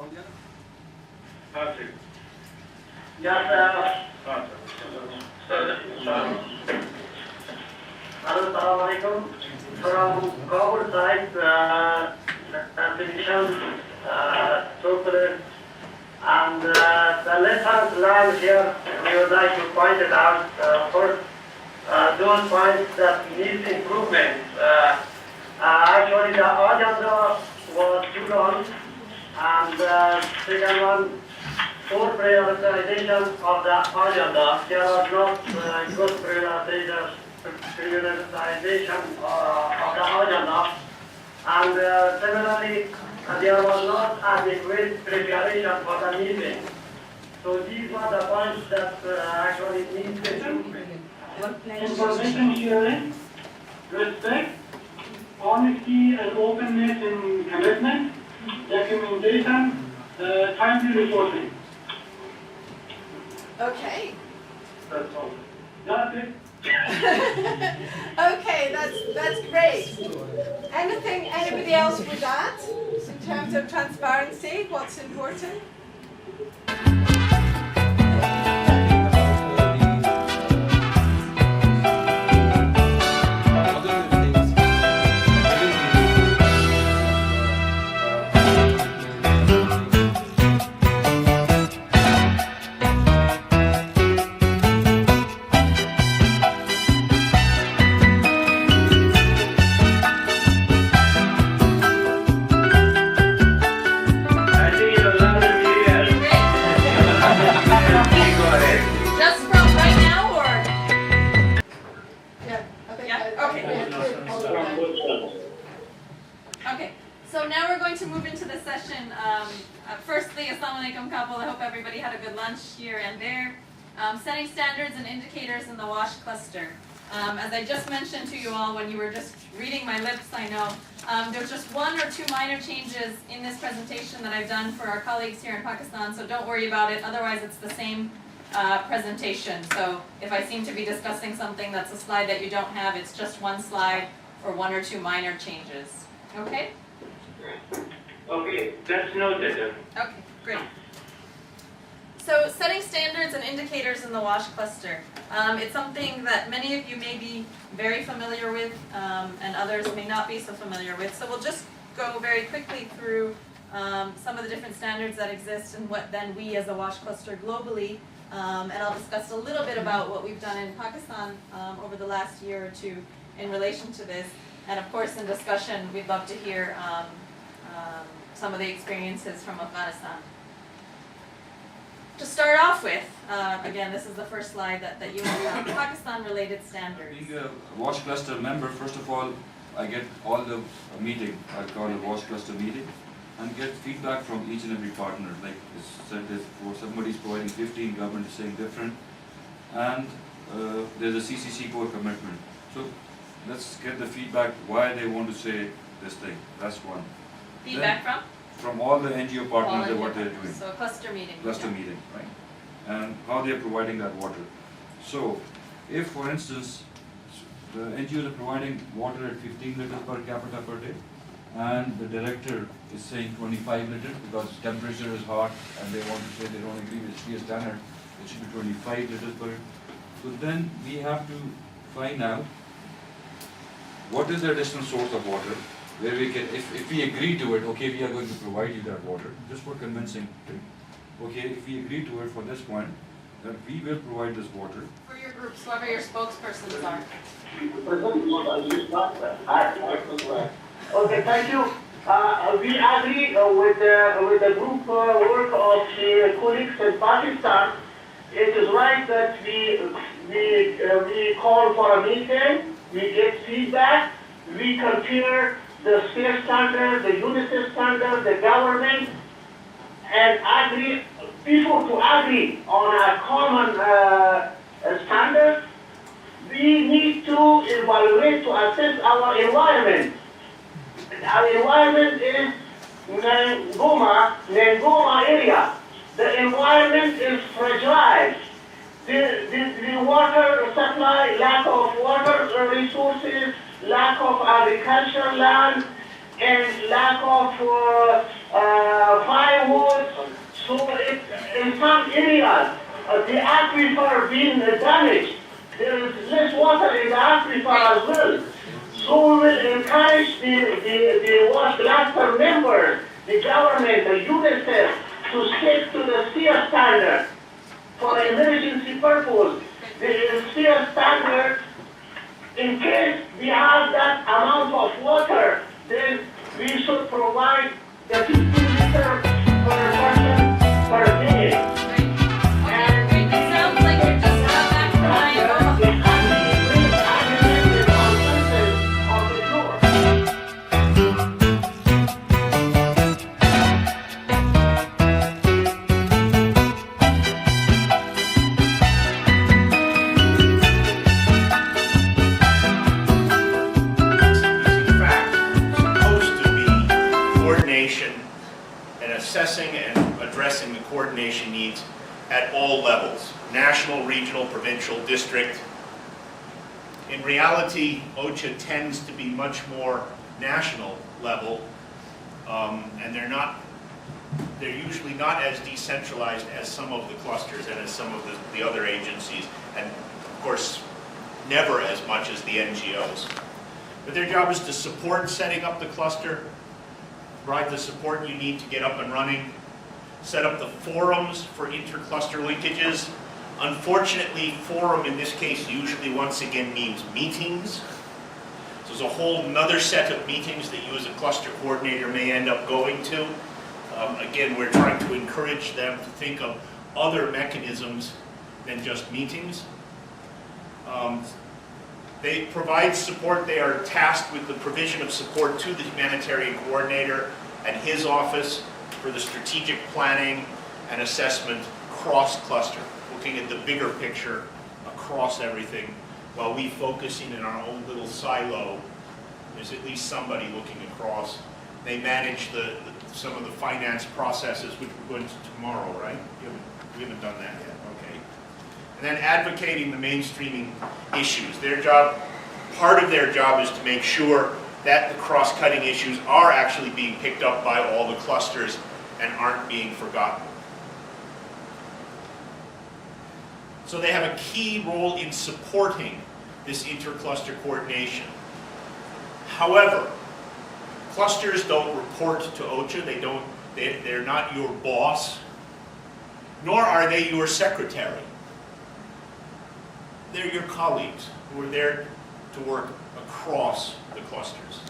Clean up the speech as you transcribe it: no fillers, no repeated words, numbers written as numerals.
Assalamualaikum. From Kabul side, physicians, socialists, and the lessons learned here, we would like to point it out. First, those points that need improvement. Actually, the agenda was too long, and second one, poor prioritization of the agenda. There was not good prioritization of the agenda, and similarly, there was not adequate preparation for the meeting. So these were the points that actually need improvement. Information sharing, respect, honesty and openness in commitment, documentation, timely reporting. Okay. That's all. That's it. Okay, that's great. Anybody else with that? In terms of transparency, what's important? Okay, so now we're going to move into the session. Firstly, Assalamualaikum couple, I hope everybody had a good lunch here and there. Setting standards and indicators in the WASH cluster. As I just mentioned to you all when you were just reading my lips, I know, there's just one or two minor changes in this presentation that I've done for our colleagues here in Pakistan, so don't worry about it, otherwise it's the same presentation. So if I seem to be discussing something that's a slide that you don't have, it's just one slide or one or two minor changes. Okay? Okay, that's noted. Okay, great. So setting standards and indicators in the WASH cluster. It's something that many of you may be very familiar with and others may not be so familiar with. So we'll just go very quickly through some of the different standards that exist and what then we as a WASH cluster globally, and I'll discuss a little bit about what we've done in Pakistan over the last year or two in relation to this. And of course in discussion we'd love to hear some of the experiences from Afghanistan. To start off with, again, this is the first slide that you have, Pakistan-related standards. Being a WASH cluster member, first of all, I get all the meeting, I call a WASH cluster meeting, and get feedback from each and every partner. Like I said, for somebody's providing 15, government is saying different, and there's a CCC core commitment. So let's get the feedback why they want to say this thing. That's one. Feedback then, from all the NGO partners and what they're doing. So a cluster meeting. Cluster meeting, right? And how they're providing that water. So, if for instance, the NGOs are providing water at 15 liters per capita per day, and the director is saying 25 liters because temperature is hot and they want to say they don't agree with SPA standard, it should be 25 liters per. So then we have to find out what is the additional source of water, where we can, if we agree to it, okay, we are going to provide you that water, just for convincing. Okay, if we agree to it for this point, that we will provide this water. For your groups, whoever your spokespersons are. Okay, thank you. We agree with the group work of the colleagues in Pakistan. It is right that we call for a meeting, we get feedback, we compare the state standard, the UNICEF standard, the government, and agree, people to agree on a common standard. We need to evaluate, to assess our environment. Our environment is Nangoma area. The environment is fragile. The water supply, lack of water resources, lack of agricultural land, and lack of firewood some areas, the aquifer being damaged. There is less water in the aquifer as well. So we will encourage the WASH cluster members, the government, the UNICEF, to stick to the SEER standard for emergency purpose. The SEER standard, in case we have that amount of water, then we should provide the 15 liters per person per day. Okay, great. It sounds like you're just about back to my and assessing and addressing the coordination needs at all levels, national, regional, provincial, district. In reality, OCHA tends to be much more national level, and they're usually not as decentralized as some of the clusters and as some of the other agencies, and of course, never as much as the NGOs. But their job is to support setting up the cluster, provide the support you need to get up and running, set up the forums for intercluster linkages. Unfortunately, forum in this case usually once again means meetings. So there's a whole nother set of meetings that you as a cluster coordinator may end up going to. Again, we're trying to encourage them to think of other mechanisms than just meetings. They provide support. They are tasked with the provision of support to the humanitarian coordinator and his office for the strategic planning and assessment cross-cluster, looking at the bigger picture across everything, while we focusing in our own little silo. There's at least somebody looking across. They manage some of the finance processes, which we're going to tomorrow, right? We haven't done that yet. Okay. And then advocating the mainstreaming issues. Their job, part of their job is to make sure that the cross-cutting issues are actually being picked up by all the clusters and aren't being forgotten. So they have a key role in supporting this intercluster coordination. However, clusters don't report to OCHA. They're not your boss, nor are they your secretary. They're your colleagues who are there to work across the clusters.